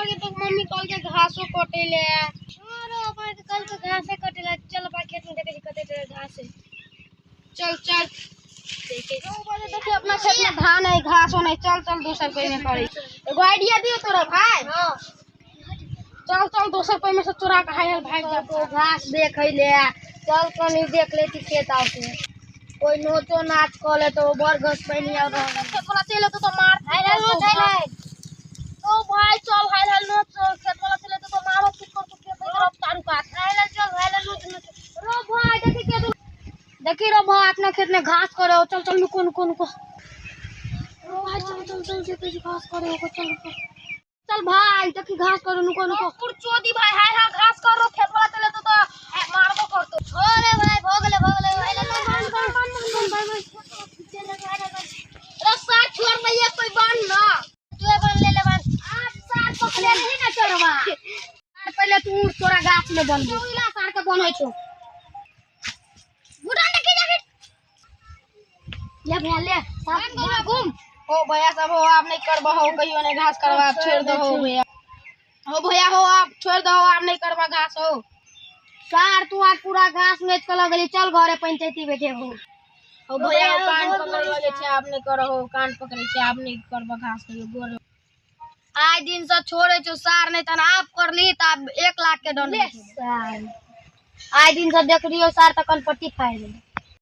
लगे तो मम्मी कल के घासो कटेले अरे अपन कल के घासे कटेला चल बा खेत में देखे कटे घास है चल चल देखिए अपना खेत में धान है घास हो नहीं चल चल 200 रुपये में पड़ी एगो आइडिया दियो तोरा भाई हां चल चल 200 रुपये में से चुरा के खाए भाई जब तो घास देख ले चल कनी देख लेती खेत आउ के कोई नोचो नाच कर ले तो बर घस पहनी और खेत वाला चले तो मार हाय नो चले तो भाई चल हाय नोच खेत वाला चले तो मारो किस कर तो खेत तरफ तारू का हाय चल हाय नोच रो भाई देखी रो भाई अपना खेत में घास करे चल चल नुको नुको नुको रो भाई चल चल चल से घास करे चल चल भाई देखी घास करो नुको नुको कुरचोदी भाई हाय हां घास करो खेत वाला चले तो मारबो करतो अरे भाई भोगले भाई रस्सा छोड़ भैया कोई बांध ना तू बन ले बांध आप सार पकड़े नहीं ना चढ़वा पहले तू तोरा गाछ में बन इला सार के बन होय छो गुडा ने की जाके ले भैया ले सार घूम हो भैया सब हो आप नहीं करबो हो कहियो ने घास करवा आप छोड़ दो हो भैया हो आप छोड़ दो आप नहीं करवा घास हो सार तू आज पूरा घास में चल गली चल घरे पंचायती बैठे हो भैया कान पकड़ ले छे आप नहीं करो हो कान पकड़े छे आप नहीं करबा घास कहियो गोर आज दिन से छोड़े छो सार नहीं तन आप कर ली त 1 लाख के दंड सार आज दिन से देख रियो सार तकन पट्टी खाए ले